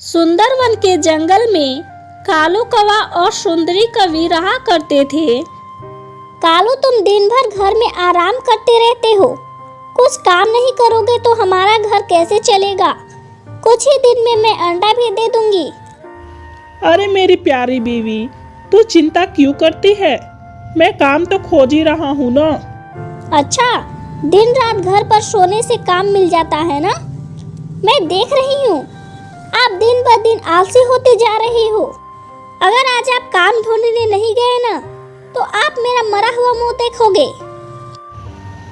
सुंदरवन के जंगल में कालू कौवा और सुंदरी कवि रहा करते थे। कालू, तुम दिन भर घर में आराम करते रहते हो, कुछ काम नहीं करोगे तो हमारा घर कैसे चलेगा? कुछ ही दिन में मैं अंडा भी दे दूंगी। अरे मेरी प्यारी बीवी, तू चिंता क्यों करती है? मैं काम तो खोज ही रहा हूँ ना। अच्छा, दिन रात घर पर सोने से काम मिल जाता है ना? मैं देख रही हूँ आप दिन ब दिन आलसी होते जा रहे हो। अगर आज आप काम ढूंढने नहीं गए ना तो आप मेरा मरा हुआ मुंह देखोगे।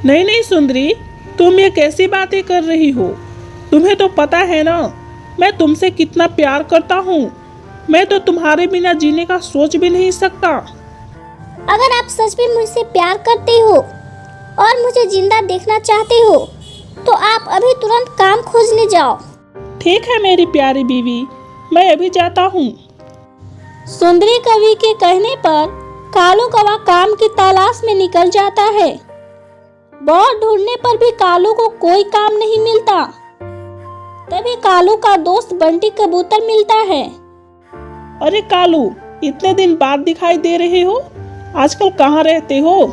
नहीं नहीं सुंदरी, तुम ये कैसी बातें कर रही हो? तुम्हें तो पता है ना मैं तुमसे कितना प्यार करता हूँ। मैं तो तुम्हारे बिना जीने का सोच भी नहीं सकता। अगर आप सच में मुझसे प्यार करते हो और मुझे जिंदा देखना चाहते हो तो आप अभी तुरंत काम खोजने जाओ। ठीक है मेरी प्यारी बीवी, मैं अभी जाता हूँ। सुंदरी कवि के कहने पर कालू कौवा काम की तलाश में निकल जाता है। बहुत ढूंढने पर भी कालू को कोई काम नहीं मिलता। तभी कालू का दोस्त बंटी कबूतर मिलता है। अरे कालू, इतने दिन बाद दिखाई दे रहे हो, आजकल कहाँ रहते हो?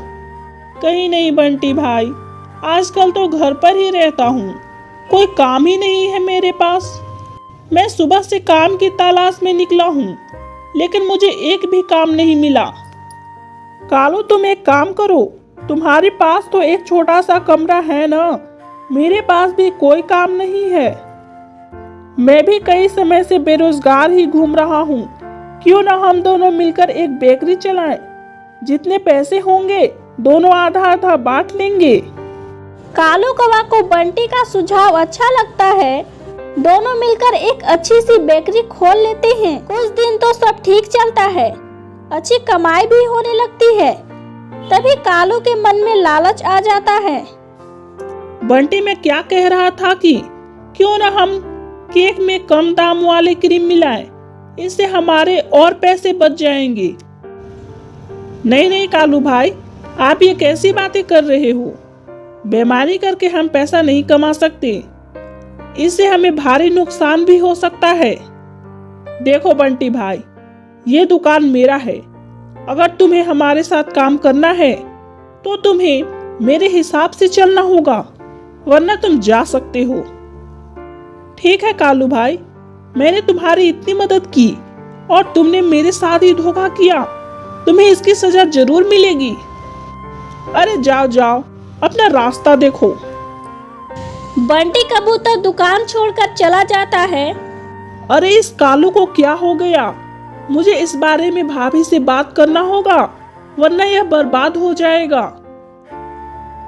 कहीं नहीं बंटी भाई, आजकल तो घर पर ही रहता हूँ, कोई काम ही नहीं है मेरे पास। मैं सुबह से काम की तलाश में निकला हूँ लेकिन मुझे एक भी काम नहीं मिला। कालू, तुम एक काम करो, तुम्हारे पास तो एक छोटा सा कमरा है ना, मेरे पास भी कोई काम नहीं है। मैं भी कई समय से बेरोजगार ही घूम रहा हूँ, क्यों ना हम दोनों मिलकर एक बेकरी चलाएं। जितने पैसे होंगे दोनों आधा आधा बांट लेंगे। कालू कौवा को बंटी का सुझाव अच्छा लगता है। दोनों मिलकर एक अच्छी सी बेकरी खोल लेते हैं। कुछ दिन तो सब ठीक चलता है, अच्छी कमाई भी होने लगती है। तभी कालू के मन में लालच आ जाता है। बंटी, मैं क्या कह रहा था कि क्यों ना हम केक में कम दाम वाले क्रीम मिलाएं, इससे हमारे और पैसे बच जाएंगे। नहीं नहीं कालू भाई, आप ये कैसी बातें कर रहे हो? बेईमानी करके हम पैसा नहीं कमा सकते, इससे हमें भारी नुकसान भी हो सकता है। देखो बंटी भाई, ये दुकान मेरा है, अगर तुम्हें हमारे साथ काम करना है तो तुम्हें मेरे हिसाब से चलना होगा, वरना तुम जा सकते हो। ठीक है कालू भाई, मैंने तुम्हारी इतनी मदद की और तुमने मेरे साथ ही धोखा किया, तुम्हें इसकी सजा जरूर मिलेगी। अरे जाओ जाओ, अपना रास्ता देखो। बंटी कबूतर दुकान छोड़कर चला जाता है। अरे इस कालू को क्या हो गया? मुझे इस बारे में भाभी से बात करना होगा, वरना यह बर्बाद हो जाएगा।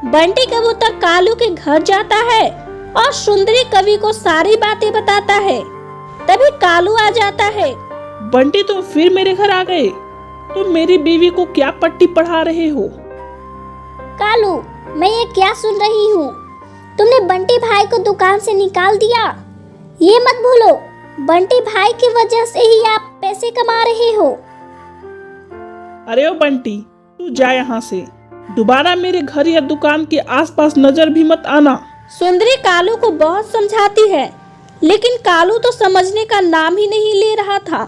बंटी कबूतर कालू के घर जाता है और सुंदरी कवि को सारी बातें बताता है। तभी कालू आ जाता है। बंटी, तुम फिर मेरे घर आ गए। तुम मेरी बीवी को क्या पट्टी पढ़ा रहे हो? कालू, मैं ये क्या सुन रही हूँ? तुमने बंटी भाई को दुकान से निकाल दिया। ये मत भूलो, बंटी भाई की वजह से ही आप पैसे कमा रहे हो। अरे ओ बंटी, तू जा यहाँ से, दोबारा मेरे घर या दुकान के आसपास नजर भी मत आना। सुंदरी कालू को बहुत समझाती है, लेकिन कालू तो समझने का नाम ही नहीं ले रहा था।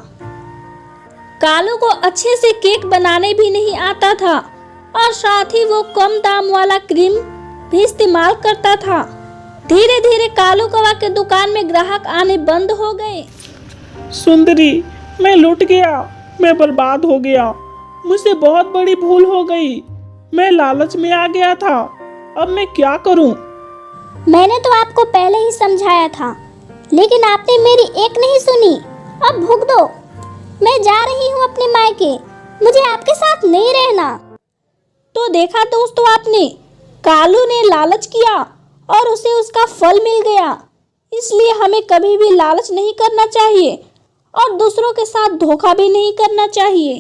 कालू को अच्छे से केक बनाने भी नहीं आता था और साथ ही वो कम दाम वाला क्रीम भी इस्तेमाल करता था। धीरे धीरे कालू कौवा के दुकान में ग्राहक आने बंद हो गए। सुंदरी, मैं लुट गया, मैं बर्बाद हो गया, मुझसे बहुत बड़ी भूल हो गई। मैं लालच में आ गया था, अब मैं क्या करूं? मैंने तो आपको पहले ही समझाया था, लेकिन आपने मेरी एक नहीं सुनी। अब भुग दो। मैं जा रही हूँ अपने मायके, मुझे आपके साथ नहीं रहना। तो देखा दोस्तों आपने, कालू ने लालच किया और उसे उसका फल मिल गया। इसलिए हमें कभी भी लालच नहीं करना चाहिए और दूसरों के साथ धोखा भी नहीं करना चाहिए।